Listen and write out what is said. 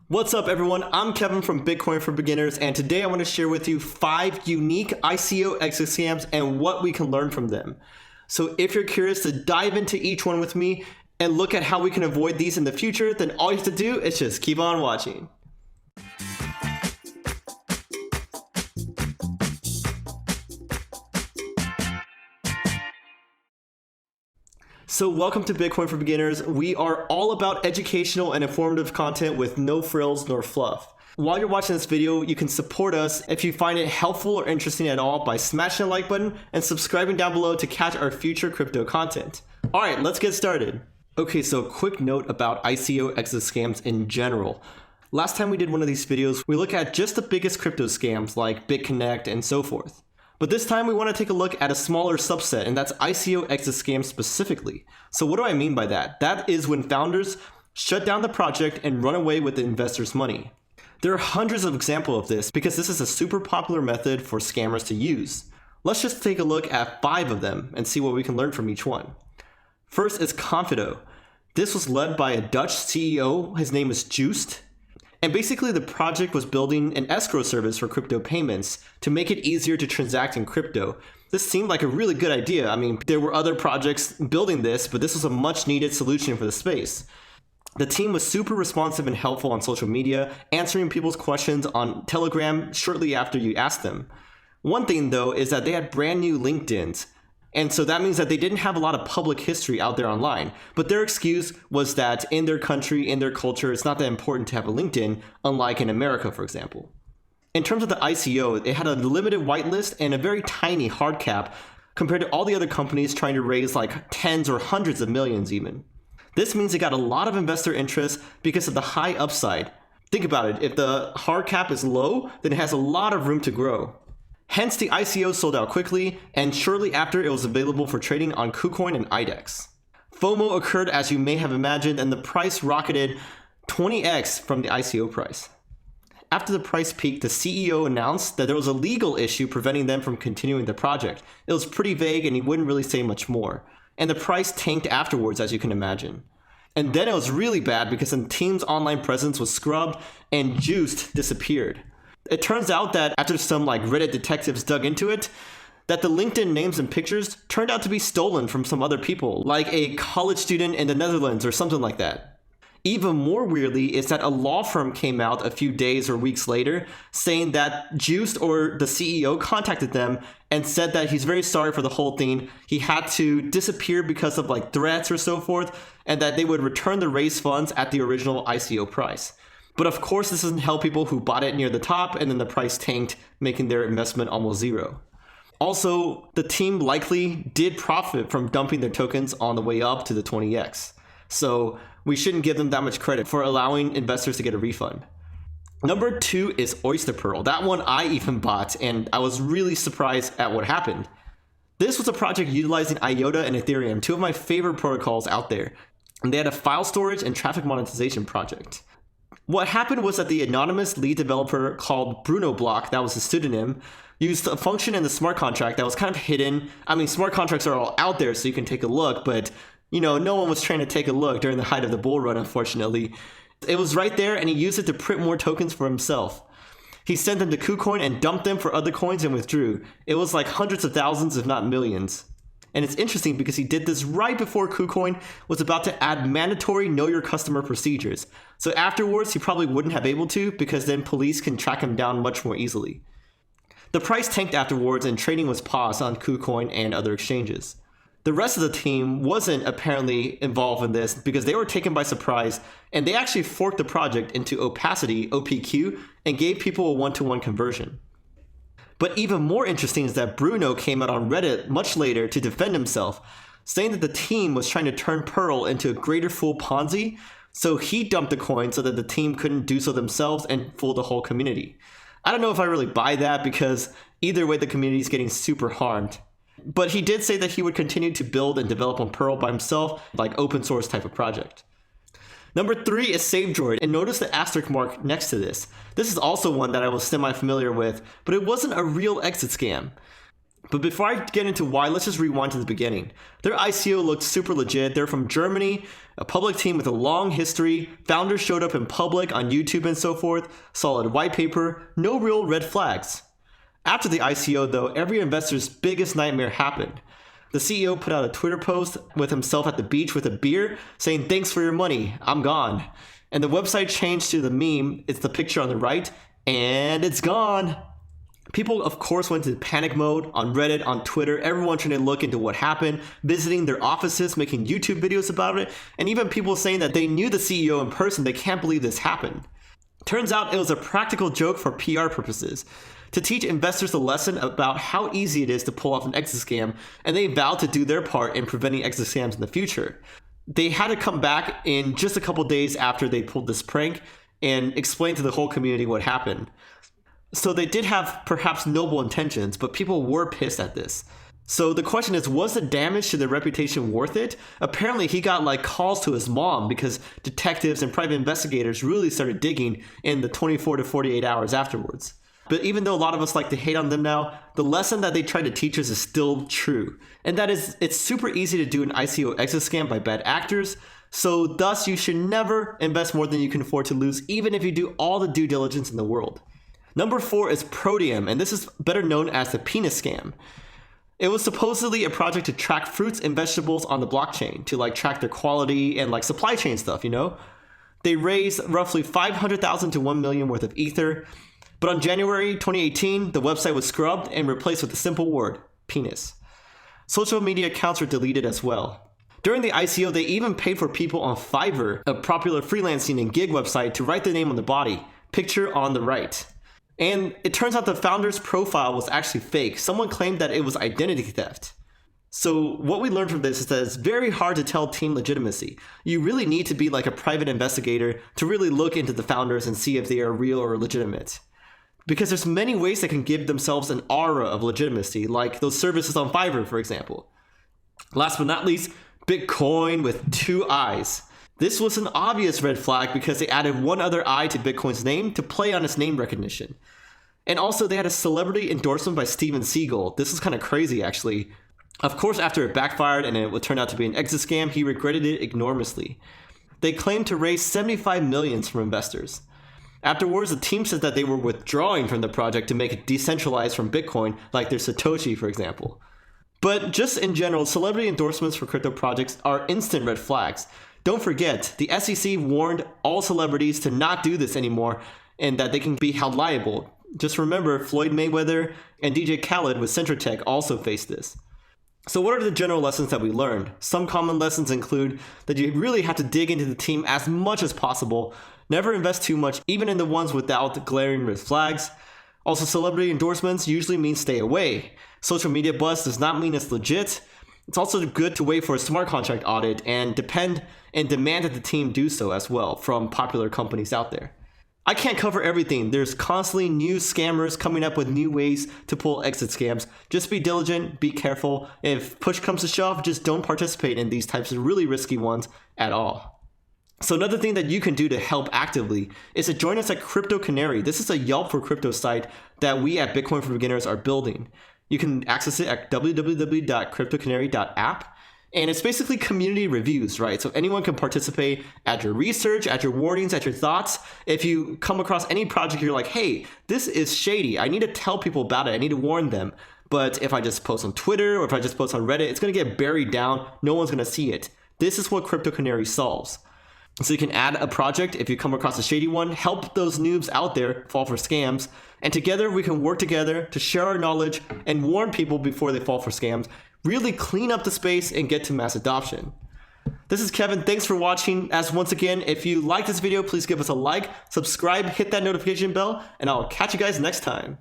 What's up everyone, I'm Kevin from Bitcoin for Beginners, and today I want to share with you 5 unique ICO exit scams and what we can learn from them. So if you're curious to dive into each one with me and look at how we can avoid these in the future, then all you have to do is just keep on watching. So welcome to Bitcoin for Beginners. We are all about educational and informative content with no frills nor fluff. While you're watching this video, you can support us if you find it helpful or interesting at all by smashing the like button and subscribing down below to catch our future crypto content. All right, let's get started. Okay, so quick note about ICO exit scams in general. Last time we did one of these videos, we looked at just the biggest crypto scams like BitConnect and so forth. But this time we want to take a look at a smaller subset, and that's ICO exit scams specifically. So what do I mean by that? That is when founders shut down the project and run away with the investors' money. There are hundreds of examples of this because this is a super popular method for scammers to use. Let's just take a look at 5 of them and see what we can learn from each one. First is Confido. This was led by a Dutch CEO. His name is Joost. And basically the project was building an escrow service for crypto payments to make it easier to transact in crypto. This seemed like a really good idea. I mean, there were other projects building this, but this was a much needed solution for the space. The team was super responsive and helpful on social media, answering people's questions on Telegram shortly after you asked them. One thing though is that they had brand new LinkedIns. And so that means that they didn't have a lot of public history out there online. But their excuse was that in their country, in their culture, it's not that important to have a LinkedIn, unlike in America, for example. In terms of the ICO, it had a limited whitelist and a very tiny hard cap compared to all the other companies trying to raise like tens or hundreds of millions even. This means it got a lot of investor interest because of the high upside. Think about it, if the hard cap is low, then it has a lot of room to grow. Hence, the ICO sold out quickly, and shortly after it was available for trading on KuCoin and IDEX. FOMO occurred as you may have imagined, and the price rocketed 20x from the ICO price. After the price peaked, the CEO announced that there was a legal issue preventing them from continuing the project. It was pretty vague and he wouldn't really say much more. And the price tanked afterwards, as you can imagine. And then it was really bad because the team's online presence was scrubbed and Joost disappeared. It turns out that after some Reddit detectives dug into it, that the LinkedIn names and pictures turned out to be stolen from some other people, like a college student in the Netherlands or something like that. Even more weirdly is that a law firm came out a few days or weeks later saying that Joost or the CEO contacted them and said that he's very sorry for the whole thing. He had to disappear because of threats or so forth, and that they would return the raised funds at the original ICO price. But of course, this doesn't help people who bought it near the top and then the price tanked, making their investment almost zero. Also, the team likely did profit from dumping their tokens on the way up to the 20x. So we shouldn't give them that much credit for allowing investors to get a refund. Number 2 is Oyster Pearl. That one I even bought, and I was really surprised at what happened. This was a project utilizing IOTA and Ethereum, 2 of my favorite protocols out there. And they had a file storage and traffic monetization project. What happened was that the anonymous lead developer called Bruno Block, that was his pseudonym, used a function in the smart contract that was kind of hidden. I mean, smart contracts are all out there so you can take a look, but no one was trying to take a look during the height of the bull run, unfortunately. It was right there and he used it to print more tokens for himself. He sent them to KuCoin and dumped them for other coins and withdrew. It was like hundreds of thousands, if not millions. And it's interesting because he did this right before KuCoin was about to add mandatory know your customer procedures. So afterwards, he probably wouldn't have able to because then police can track him down much more easily. The price tanked afterwards and trading was paused on KuCoin and other exchanges. The rest of the team wasn't apparently involved in this because they were taken by surprise and they actually forked the project into Opacity, OPQ, and gave people a one-to-one conversion. But even more interesting is that Bruno came out on Reddit much later to defend himself, saying that the team was trying to turn Pearl into a greater fool Ponzi, so he dumped the coin so that the team couldn't do so themselves and fool the whole community. I don't know if I really buy that because either way the community is getting super harmed. But he did say that he would continue to build and develop on Pearl by himself, like open source type of project. Number 3 is Savedroid, and notice the asterisk mark next to this. This is also one that I was semi-familiar with, but it wasn't a real exit scam. But before I get into why, let's just rewind to the beginning. Their ICO looked super legit. They're from Germany, a public team with a long history. Founders showed up in public on YouTube and so forth. Solid white paper, no real red flags. After the ICO though, every investor's biggest nightmare happened. The CEO put out a Twitter post with himself at the beach with a beer saying, "Thanks for your money, I'm gone." And the website changed to the meme, it's the picture on the right, and it's gone. People, of course, went into panic mode on Reddit, on Twitter, everyone trying to look into what happened, visiting their offices, making YouTube videos about it, and even people saying that they knew the CEO in person, they can't believe this happened. Turns out it was a practical joke for PR purposes, to teach investors a lesson about how easy it is to pull off an exit scam, and they vowed to do their part in preventing exit scams in the future. They had to come back in just a couple days after they pulled this prank and explain to the whole community what happened. So they did have perhaps noble intentions, but people were pissed at this. So the question is, was the damage to their reputation worth it? Apparently he got like calls to his mom because detectives and private investigators really started digging in the 24 to 48 hours afterwards. But even though a lot of us like to hate on them now, the lesson that they try to teach us is still true. And that is, it's super easy to do an ICO exit scam by bad actors. So thus you should never invest more than you can afford to lose, even if you do all the due diligence in the world. Number 4 is Prodeum, and this is better known as the penis scam. It was supposedly a project to track fruits and vegetables on the blockchain, to like track their quality and like supply chain stuff, you know? They raised roughly 500,000 to 1 million worth of Ether, but on January 2018, the website was scrubbed and replaced with a simple word, penis. Social media accounts were deleted as well. During the ICO, they even paid for people on Fiverr, a popular freelancing and gig website, to write the name on the body, picture on the right. And it turns out the founder's profile was actually fake. Someone claimed that it was identity theft. So what we learned from this is that it's very hard to tell team legitimacy. You really need to be like a private investigator to really look into the founders and see if they are real or legitimate. Because there's many ways they can give themselves an aura of legitimacy, like those services on Fiverr, for example. Last but not least, Bitcoin with 2 eyes. This was an obvious red flag because they added one other eye to Bitcoin's name to play on its name recognition. And also they had a celebrity endorsement by Steven Seagal. This is kind of crazy actually. Of course, after it backfired and it would turn out to be an exit scam, he regretted it enormously. They claimed to raise 75 million from investors. Afterwards, the team said that they were withdrawing from the project to make it decentralized from Bitcoin, like their Satoshi, for example. But just in general, celebrity endorsements for crypto projects are instant red flags. Don't forget, the SEC warned all celebrities to not do this anymore and that they can be held liable. Just remember, Floyd Mayweather and DJ Khaled with Centrotech also faced this. So what are the general lessons that we learned? Some common lessons include that you really have to dig into the team as much as possible. Never invest too much, even in the ones without glaring red flags. Also, celebrity endorsements usually mean stay away. Social media buzz does not mean it's legit. It's also good to wait for a smart contract audit and demand that the team do so as well from popular companies out there. I can't cover everything. There's constantly new scammers coming up with new ways to pull exit scams. Just be diligent, be careful. If push comes to shove, just don't participate in these types of really risky ones at all. So another thing that you can do to help actively is to join us at Crypto Canary. This is a Yelp for crypto site that we at Bitcoin for Beginners are building. You can access it at www.cryptocanary.app. And it's basically community reviews, right? So anyone can participate, add your research, add your warnings, add your thoughts. If you come across any project, you're like, hey, this is shady. I need to tell people about it. I need to warn them. But if I just post on Twitter or if I just post on Reddit, it's going to get buried down. No one's going to see it. This is what Crypto Canary solves. So you can add a project if you come across a shady one, help those noobs out there fall for scams, and together we can work together to share our knowledge and warn people before they fall for scams, really clean up the space and get to mass adoption. This is Kevin, thanks for watching. As once again, if you like this video, please give us a like, subscribe, hit that notification bell, and I'll catch you guys next time.